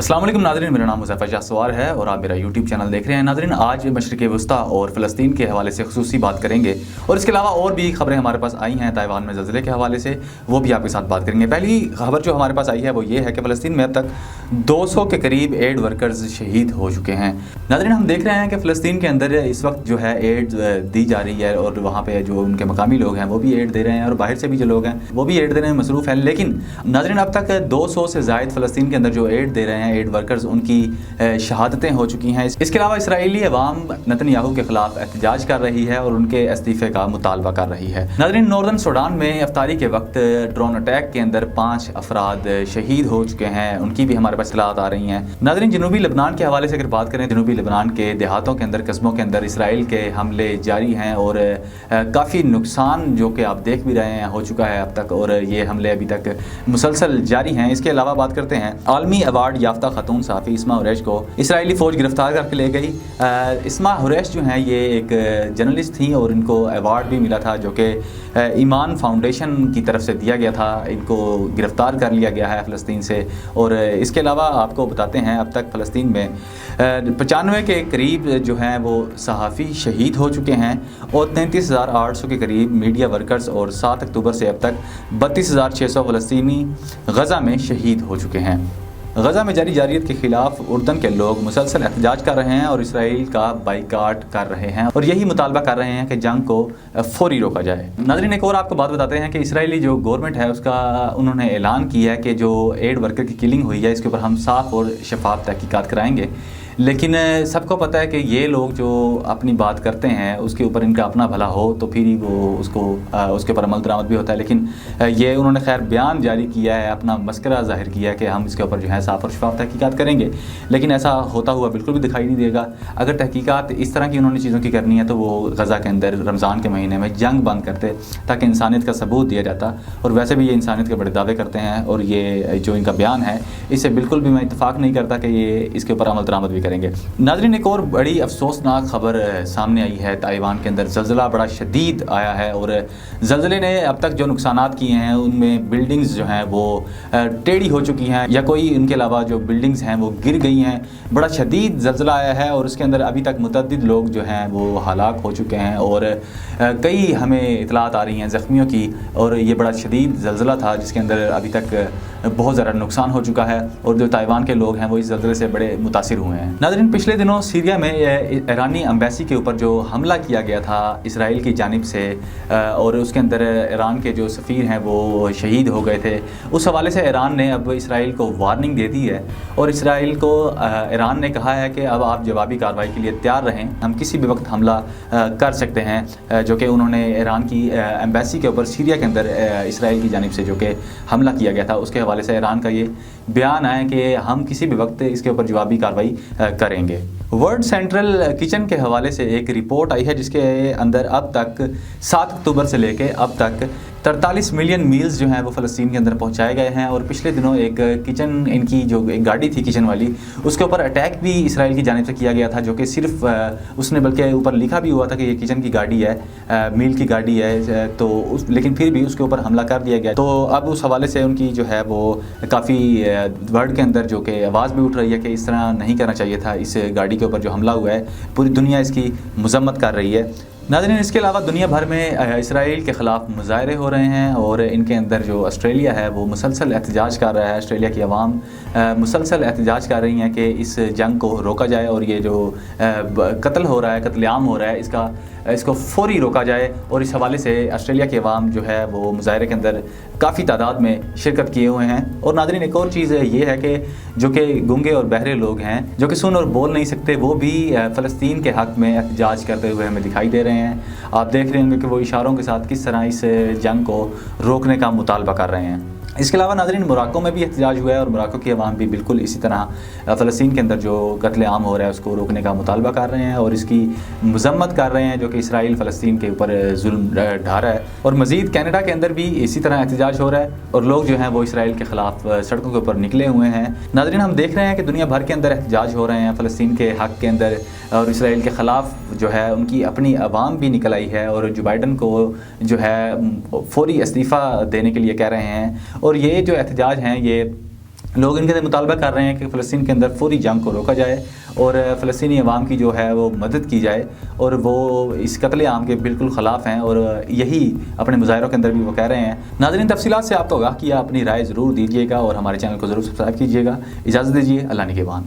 अस्सलाम वालेकुम नाज़रीन, मेरा नाम मुज़फ़्फ़र शाह सवार है और आप मेरा यूट्यूब चैनल देख रहे हैं। नाज़रीन, आज मशरिक़ वस्ता और फ़लस्तीन के हवाले से ख़ुसूसी बात करेंगे और इसके अलावा और भी ख़बरें हमारे पास आई हैं ताइवान में ज़लज़ले के हवाले से, वो भी आपके साथ बात करेंगे। पहली खबर जो हमारे पास आई है वो ये है कि फ़लस्तीन में अब तक 200 के करीब एड वर्कर्स शहीद हो चुके हैं। नाज़रीन, हम देख रहे हैं कि फ़लस्तीन के अंदर इस वक्त जो है एड दी जा रही है और वहाँ पर जो उनके मकामी लोग हैं वो भी एड दे रहे हैं और बाहर से भी जो लोग हैं वो भी एड देने में मसरूफ़ हैं। लेकिन नाज़रीन, अब तक 200 से ज़ायद फ़लस्तीन के अंदर जो एड दे रहे हैं एड वर्कर्स, उनकी शहादतें हो चुकी हैं। इसके अलावा इसराइली अवाम नेतन्याहू के खिलाफ एहतजाज कर रही है और उनके इस्तीफ़े का मुतालबा कर रही है। नाज़रीन, नॉर्दर्न सूडान में अफ्तारी के वक्त ड्रोन अटैक के अंदर 5 अफराद शहीद हो चुके हैं, उनकी भी हमारे पास इत्तलात आ रही हैं। नाज़रीन, जनूबी लेबनान के हवाले से अगर बात करें, जनूबी लेबनान के देहातों के अंदर, कस्बों के अंदर इसराइल के हमले जारी हैं और काफ़ी नुकसान जो कि आप देख भी रहे हैं हो चुका है अब तक, और ये हमले अभी तक मुसलसल जारी हैं। इसके अलावा बात करते हैं, आलमी अवार्ड याफ्ता खातून सहाफ़ी इस्मा हुरैश को इसराइली फ़ौज गिरफ्तार करके ले गई। इस्मा हुरैश जो हैं ये एक जर्नलिस्ट थी और इनको अवार्ड भी मिला था जो कि ईमान फाउंडेशन की तरफ से दिया गया था। इनको गिरफ्तार कर लिया गया है फ़लस्तीन से। और इसके अलावा आपको बताते हैं, अब तक फ़लस्तीन में 95 के करीब जो हैं वो सहाफ़ी शहीद हो चुके हैं और 33,800 के करीब मीडिया वर्कर्स, और 7 अक्टूबर से अब तक 32,600 फ़लस्तीनी गज़ा में शहीद हो चुके हैं। गज़ा में जारी जारियत के ख़िलाफ़ उर्दन के लोग मुसलसल एहतजाज कर रहे हैं और इसराइल का बाइकाट कर रहे हैं और यही मुतालबा कर रहे हैं कि जंग को फौरी रोका जाए। नाज़रीन, एक और आपको बात बताते हैं कि इसराइली जो गवर्नमेंट है उसका उन्होंने ऐलान किया है कि जो एड वर्कर की किलिंग हुई है इसके ऊपर हम साफ़ और शफाफ तहकीकात कराएंगे। लेकिन सबको पता है कि ये लोग जो अपनी बात करते हैं उसके ऊपर इनका अपना भला हो तो फिर ही वो उसके ऊपर अमल दरामद भी होता है। लेकिन ये उन्होंने खैर बयान जारी किया है, अपना मस्करा ज़ाहिर किया है कि हम इसके ऊपर जो है साफ़ और शफाफ तहकीकात करेंगे, लेकिन ऐसा होता हुआ बिल्कुल भी दिखाई नहीं देगा। अगर तहकीकात इस तरह की उन्होंने चीज़ों की करनी है तो वो गज़ा के अंदर रमज़ान के महीने में जंग बंद करते ताकि इंसानियत का सबूत दिया जाता। और वैसे भी ये इंसानियत के बड़े दावे करते हैं और ये जो इनका बयान है इससे बिल्कुल भी मैं इत्तफ़ाक़ नहीं करता कि ये इसके ऊपर अमल दरामद भी करेंगे। नाज़रीन, एक और बड़ी अफसोसनाक खबर सामने आई है। ताइवान के अंदर ज़लज़ला बड़ा शदीद आया है और ज़लज़ले ने अब तक जो नुकसानात किए हैं उनमें बिल्डिंग्स जो हैं वो टेढ़ी हो चुकी हैं या कोई इनके अलावा जो बिल्डिंग्स हैं वो गिर गई हैं। बड़ा शदीद ज़लज़ला आया है और उसके अंदर अभी तक मुतअद्दिद लोग जो हैं वो हलाक हो चुके हैं और कई हमें इतलात आ रही हैं ज़ख्मियों की। और ये बड़ा शदीद ज़लज़ला था जिसके अंदर अभी तक बहुत ज़्यादा नुकसान हो चुका है और जो ताइवान के लोग हैं वो इस ज़लज़ले से बड़े मुतासिर हुए हैं। नाज़रीन, पिछले दिनों सीरिया में ईरानी एम्बेसी के ऊपर जो हमला किया गया था इसराइल की जानिब से और उसके अंदर ईरान के जो सफ़ीर हैं वो शहीद हो गए थे, उस हवाले से ईरान ने अब इसराइल को वार्निंग दे दी है और इसराइल को ईरान ने कहा है कि अब आप जवाबी कार्रवाई के लिए तैयार रहें, हम किसी भी वक्त हमला कर सकते हैं। जो कि उन्होंने ईरान की एम्बेसी के ऊपर सीरिया के अंदर इसराइल की जानिब से जो कि हमला किया गया था उसके हवाले से ईरान का ये बयान आया कि हम किसी भी वक्त इसके ऊपर जवाबी कार्रवाई करेंगे। वर्ल्ड सेंट्रल किचन के हवाले से एक रिपोर्ट आई है जिसके अंदर अब तक 7 अक्टूबर से लेके अब तक 43 मिलियन मील्स जो हैं वो फ़लस्तीन के अंदर पहुंचाए गए हैं। और पिछले दिनों एक किचन, इनकी जो एक गाड़ी थी किचन वाली, उसके ऊपर अटैक भी इसराइल की जानिब से किया गया था जो कि सिर्फ उसने बल्कि ऊपर लिखा भी हुआ था कि ये किचन की गाड़ी है, मील की गाड़ी है, तो लेकिन फिर भी उसके ऊपर हमला कर दिया गया। तो अब उस हवाले से उनकी जो है वो काफ़ी वर्ल्ड के अंदर जो कि आवाज़ भी उठ रही है कि इस तरह नहीं करना चाहिए था, इस गाड़ी के ऊपर जो हमला हुआ है पूरी दुनिया इसकी मज़म्मत कर रही है। नाज़रीन, इसके अलावा दुनिया भर में इसराइल के ख़िलाफ़ मुज़ाहरे हो रहे हैं और इनके अंदर जो ऑस्ट्रेलिया है वो मुसलसल एहतजाज कर रहा है। ऑस्ट्रेलिया की आवाम मुसलसल एहतजाज कर रही हैं कि इस जंग को रोका जाए और ये जो कत्ल हो रहा है, कत्लेआम हो रहा है, इसको फौरी रोका जाए। और इस हवाले से ऑस्ट्रेलिया की आवाम जो है वो मुज़ाहरे के अंदर काफ़ी तादाद में शिरकत किए हुए हैं। और नाज़रीन, एक और चीज़ ये है कि जो कि गूंगे और बहरे लोग हैं जो कि सुन और बोल नहीं सकते, वो भी फ़लस्तीन के हक़ में एहतजाज करते हुए हमें दिखाई दे रहे हैं। आप देख रहे होंगे कि वो इशारों के साथ किस तरह इस जंग को रोकने का मुतालबा कर रहे हैं। इसके अलावा नाज़रीन, मोरक्को में भी एहतजाज हुआ है और मोरक्को की आवाम भी बिल्कुल इसी तरह फ़लस्तीन के अंदर जो कत्लेआम हो रहा है उसको रोकने का मुतालबा कर रहे हैं और इसकी मज़म्मत कर रहे हैं जो कि इसराइल फ़लस्तीन के ऊपर जुल्म ढा रहा है। और मज़ीद कनाडा के अंदर भी इसी तरह एहतजाज हो रहा है और लोग जो हैं वो इसराइल के ख़िलाफ़ सड़कों के ऊपर निकले हुए हैं। नाज़रीन, हम देख रहे हैं कि दुनिया भर के अंदर एहतजाज हो रहे हैं फ़लस्तीन के हक़ के अंदर और इसराइल के ख़िलाफ़ जो है उनकी अपनी आवाम भी निकल आई है और जो बाइडन को जो है फौरी इस्तीफ़ा देने के लिए कह रहे हैं। और ये जो एहतजाज हैं ये لوگ ان کے اندر مطالبہ کر رہے ہیں کہ فلسطین کے اندر فوری جنگ کو روکا جائے اور فلسطینی عوام کی جو ہے وہ مدد کی جائے، اور وہ اس قتل عام کے بالکل خلاف ہیں، اور یہی اپنے مظاہروں کے اندر بھی وہ کہہ رہے ہیں۔ ناظرین، تفصیلات سے آپ کو آگاہ کیا، اپنی رائے ضرور دیجیے گا اور ہمارے چینل کو ضرور سبسکرائب کیجیے گا۔ اجازت دیجیے، اللہ نگہبان۔